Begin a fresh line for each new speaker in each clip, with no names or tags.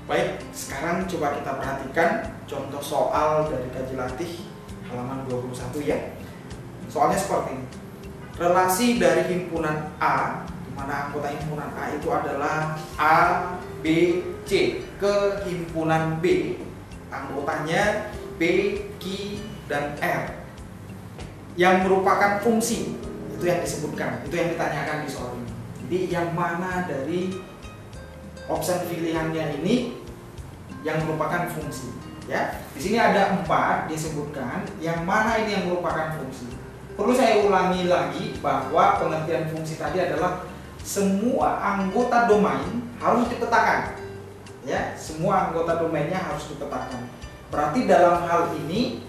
Baik, sekarang coba kita perhatikan contoh soal dari kaji latih halaman 21 ya. Soalnya seperti ini. Relasi dari himpunan A, di mana anggota himpunan A itu adalah A, B, C, ke himpunan B, anggotanya B, Q, dan R, yang merupakan fungsi. Itu yang disebutkan, itu yang ditanyakan di soal ini. Jadi yang mana dari opsi pilihannya ini yang merupakan fungsi, ya. Di sini ada 4 disebutkan, yang mana ini yang merupakan fungsi. Perlu saya ulangi lagi bahwa pengertian fungsi tadi adalah semua anggota domain harus dipetakan, ya. Semua anggota domainnya harus dipetakan. Berarti dalam hal ini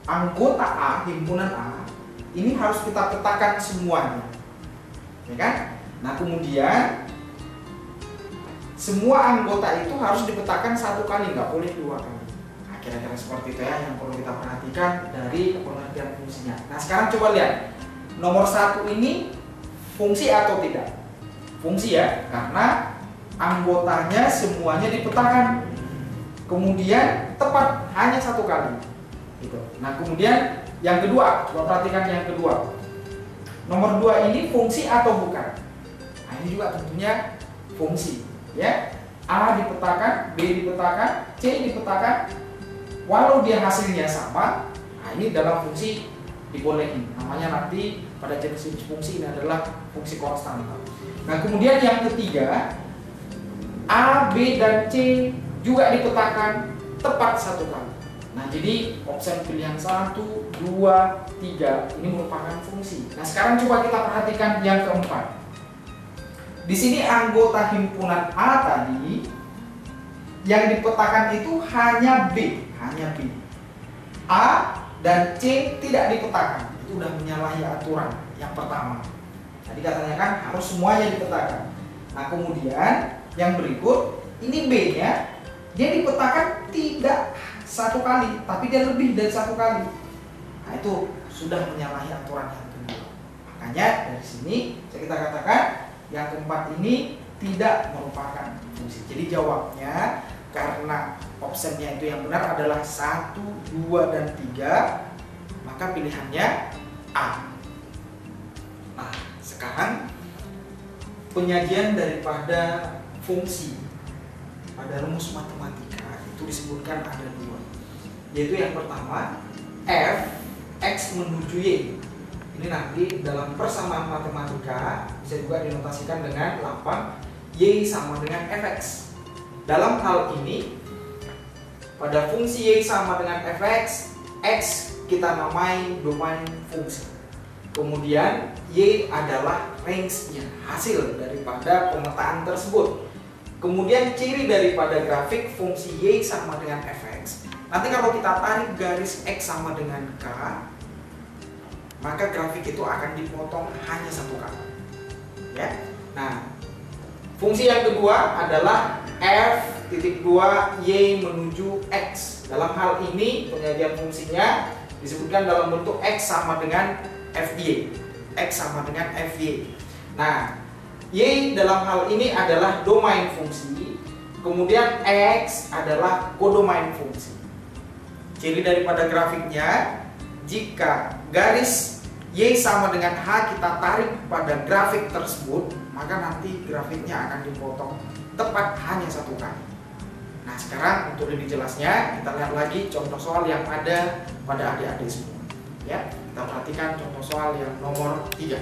anggota A, himpunan A, ini harus kita petakan semuanya, ya kan? Nah, kemudian semua anggota itu harus dipetakan 1 kali, nggak boleh 2 kali. Nah, kira-kira seperti itu ya yang perlu kita perhatikan dari pengertian fungsinya. Nah, sekarang coba lihat nomor 1 ini fungsi atau tidak? Fungsi ya, karena anggotanya semuanya dipetakan. Kemudian tepat hanya 1 kali. Gitu. Nah, kemudian yang kedua, coba perhatikan yang kedua. Nomor 2 ini fungsi atau bukan? Nah, ini juga tentunya fungsi. Ya, A dipetakan, B dipetakan, C dipetakan, walau dia hasilnya sama. Nah, ini dalam fungsi dibolehin. Namanya nanti pada jenis fungsi ini adalah fungsi konstan. Nah, kemudian yang ketiga, A, B, dan C juga dipetakan tepat 1 kali. Nah, jadi opsi pilihan 1, 2, 3 ini merupakan fungsi. Nah, sekarang coba kita perhatikan yang keempat. Di sini anggota himpunan A tadi yang dipetakan itu hanya B, A dan C tidak dipetakan. Itu sudah menyalahi aturan yang pertama. Tadi katanya kan harus semuanya dipetakan. Nah, kemudian yang berikut ini B-nya, dia dipetakan tidak 1 kali, tapi dia lebih dari 1 kali. Nah, itu sudah menyalahi aturan yang kedua. Makanya dari sini kita katakan yang keempat ini tidak merupakan fungsi. Jadi jawabnya karena opsinya itu yang benar adalah 1, 2, dan 3, maka pilihannya A. Nah, sekarang penyajian daripada fungsi pada rumus matematika itu disebutkan ada 2, yaitu yang pertama f x menuju y. Ini nanti dalam persamaan matematika bisa juga dinotasikan dengan lambang y sama dengan fx. Dalam hal ini pada fungsi y sama dengan fx, x kita namai domain fungsi. Kemudian y adalah range-nya, hasil daripada pemetaan tersebut. Kemudian ciri daripada grafik fungsi y sama dengan fx. Nanti kalau kita tarik garis x sama dengan k, maka grafik itu akan dipotong hanya 1 kali. Ya. Nah, fungsi yang kedua adalah f(2) y menuju x. Dalam hal ini penyajian fungsinya disebutkan dalam bentuk x sama dengan fy. X sama dengan fy. Nah, y dalam hal ini adalah domain fungsi, kemudian x adalah kodomain fungsi. Ciri daripada grafiknya, jika garis y sama dengan h kita tarik pada grafik tersebut, maka nanti grafiknya akan dipotong tepat hanya 1 kali. Nah, sekarang untuk lebih jelasnya kita lihat lagi contoh soal yang ada pada adik-adik semua. Ya, kita perhatikan contoh soal yang nomor 3.